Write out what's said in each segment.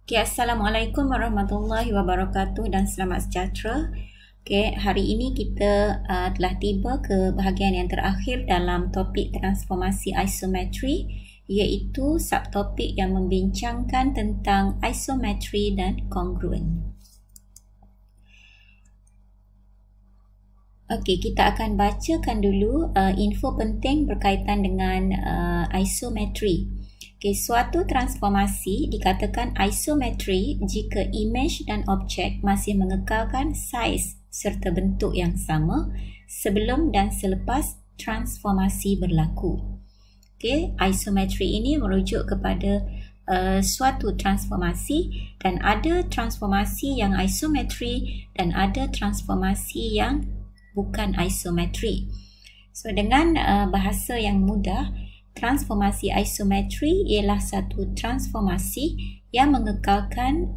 Okay, Assalamualaikum warahmatullahi wabarakatuh dan selamat sejahtera. Okay, hari ini kita telah tiba ke bahagian yang terakhir dalam topik transformasi isometri, iaitu subtopik yang membincangkan tentang isometri dan kongruen. Okey, kita akan bacakan dulu info penting berkaitan dengan isometri. Okay, suatu transformasi dikatakan isometri jika image dan objek masih mengekalkan saiz serta bentuk yang sama sebelum dan selepas transformasi berlaku. Okay, isometri ini merujuk kepada suatu transformasi, dan ada transformasi yang isometri dan ada transformasi yang bukan isometri. So dengan bahasa yang mudah, transformasi isometri ialah satu transformasi yang mengekalkan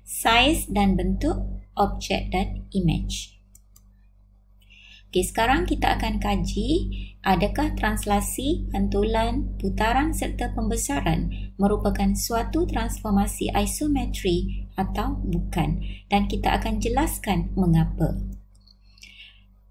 saiz dan bentuk objek dan image. Okay, sekarang kita akan kaji adakah translasi, pantulan, putaran serta pembesaran merupakan suatu transformasi isometri atau bukan, dan kita akan jelaskan mengapa.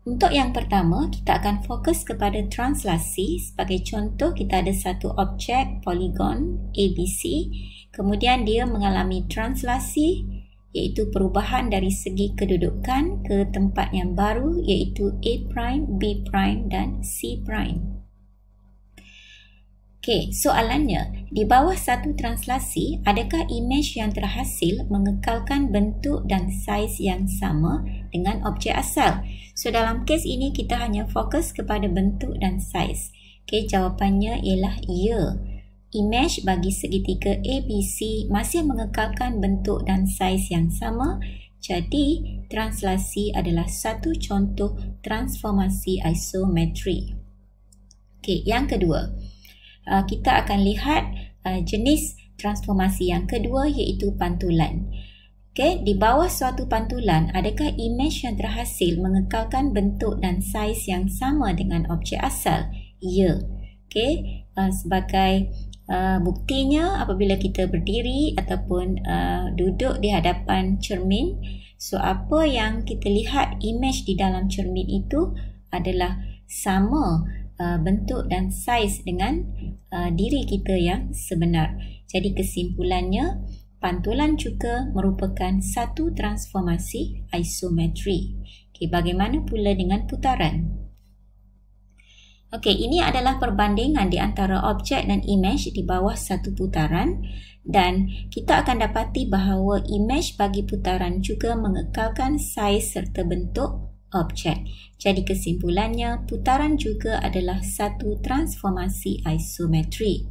Untuk yang pertama, kita akan fokus kepada translasi. Sebagai contoh, kita ada satu objek poligon ABC, kemudian dia mengalami translasi, iaitu perubahan dari segi kedudukan ke tempat yang baru, iaitu A', B' dan C'. Okey, soalannya, di bawah satu translasi, adakah image yang terhasil mengekalkan bentuk dan saiz yang sama dengan objek asal? So, dalam kes ini kita hanya fokus kepada bentuk dan saiz. Okey, jawapannya ialah ya. Image bagi segitiga ABC masih mengekalkan bentuk dan saiz yang sama. Jadi, translasi adalah satu contoh transformasi isometri. Okey, yang kedua, kita akan lihat jenis transformasi yang kedua, iaitu pantulan. Okay, di bawah suatu pantulan, adakah image yang terhasil mengekalkan bentuk dan saiz yang sama dengan objek asal? Ya. Okay, sebagai buktinya, apabila kita berdiri ataupun duduk di hadapan cermin, so apa yang kita lihat image di dalam cermin itu adalah sama bentuk dan saiz dengan diri kita yang sebenar. Jadi kesimpulannya, pantulan juga merupakan satu transformasi isometri. Okay, bagaimana pula dengan putaran? Okey, ini adalah perbandingan di antara objek dan image di bawah satu putaran, dan kita akan dapati bahawa image bagi putaran juga mengekalkan saiz serta bentuk objek. Jadi kesimpulannya, putaran juga adalah satu transformasi isometri.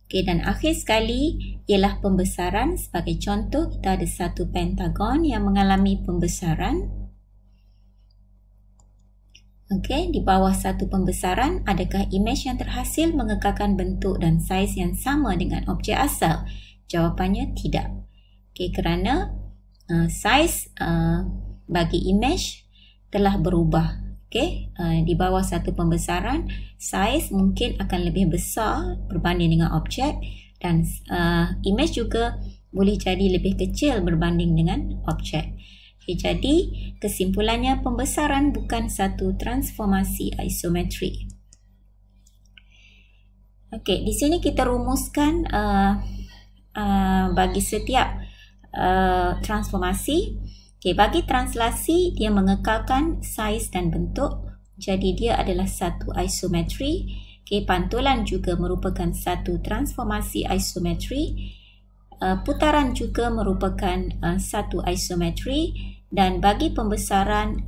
Okey, dan akhir sekali ialah pembesaran. Sebagai contoh, kita ada satu pentagon yang mengalami pembesaran. Okey, di bawah satu pembesaran, adakah image yang terhasil mengekalkan bentuk dan saiz yang sama dengan objek asal? Jawapannya tidak. Okey, kerana saiz bagi image telah berubah. Okey, di bawah satu pembesaran, saiz mungkin akan lebih besar berbanding dengan objek, dan image juga boleh jadi lebih kecil berbanding dengan objek. Okay, jadi kesimpulannya, pembesaran bukan satu transformasi isometri. Okey, di sini kita rumuskan bagi setiap transformasi. Okay, bagi translasi, dia mengekalkan saiz dan bentuk, jadi dia adalah satu isometri. Okay, pantulan juga merupakan satu transformasi isometri. Putaran juga merupakan satu isometri, dan bagi pembesaran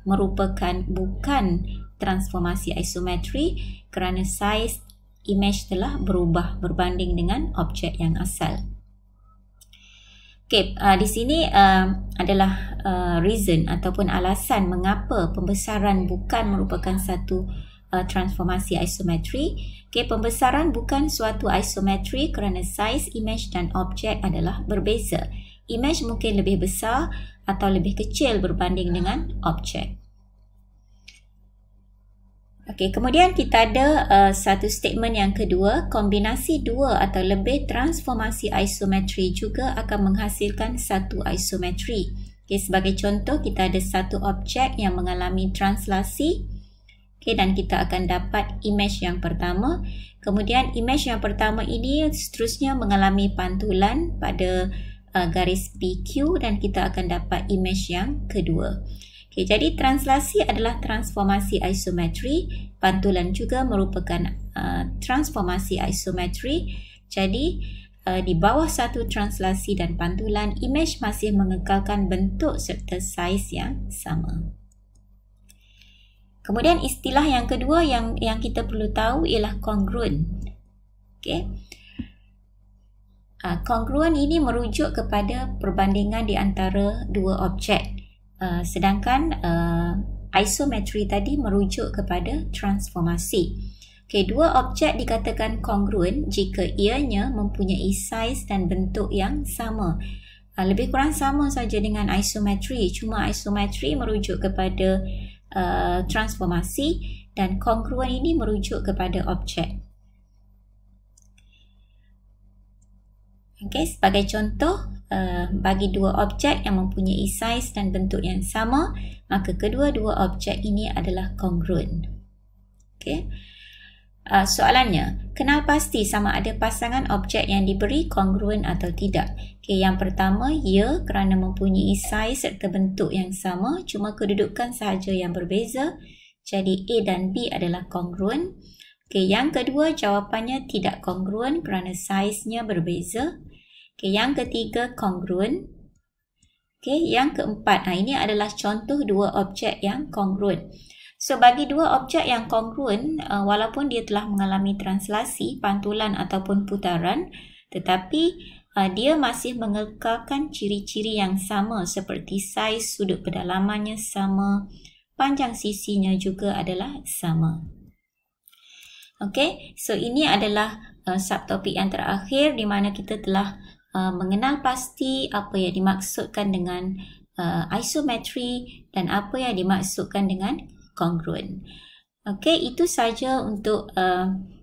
merupakan bukan transformasi isometri kerana saiz image telah berubah berbanding dengan objek yang asal. Okay, di sini adalah reason ataupun alasan mengapa pembesaran bukan merupakan satu transformasi isometri. Okay, pembesaran bukan suatu isometri kerana saiz image dan objek adalah berbeza. Image mungkin lebih besar atau lebih kecil berbanding dengan objek. Okey, kemudian kita ada satu statement yang kedua, kombinasi dua atau lebih transformasi isometri juga akan menghasilkan satu isometri. Okey, sebagai contoh kita ada satu objek yang mengalami translasi. Okey, dan kita akan dapat image yang pertama. Kemudian image yang pertama ini seterusnya mengalami pantulan pada garis PQ dan kita akan dapat image yang kedua. Okay, jadi translasi adalah transformasi isometri, pantulan juga merupakan transformasi isometri. Jadi di bawah satu translasi dan pantulan, image masih mengekalkan bentuk serta saiz yang sama. Kemudian istilah yang kedua yang kita perlu tahu ialah congruent. Okay. Congruent ini merujuk kepada perbandingan di antara dua objek. Sedangkan isometri tadi merujuk kepada transformasi. Okay, dua objek dikatakan congruent jika ianya mempunyai saiz dan bentuk yang sama. Lebih kurang sama saja dengan isometri, cuma isometri merujuk kepada transformasi dan congruent ini merujuk kepada objek. Okay, sebagai contoh, bagi dua objek yang mempunyai saiz dan bentuk yang sama, maka kedua-dua objek ini adalah congruent. Okay. Soalannya, kenal pasti sama ada pasangan objek yang diberi congruent atau tidak? Okay, yang pertama, ya, kerana mempunyai saiz serta bentuk yang sama, cuma kedudukan sahaja yang berbeza. Jadi A dan B adalah congruent. Okay, yang kedua, jawapannya tidak congruent kerana saiznya berbeza. Okay, yang ketiga, congruent. Okay, yang keempat, ini adalah contoh dua objek yang congruent. So, bagi dua objek yang congruent, walaupun dia telah mengalami translasi, pantulan ataupun putaran, tetapi dia masih mengekalkan ciri-ciri yang sama seperti saiz, sudut pedalamannya sama, panjang sisinya juga adalah sama. Okay, so ini adalah subtopik yang terakhir di mana kita telah mengenal pasti apa yang dimaksudkan dengan isometri dan apa yang dimaksudkan dengan congruent. Okey, itu saja untuk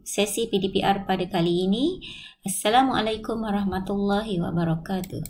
sesi PDPR pada kali ini. Assalamualaikum warahmatullahi wabarakatuh.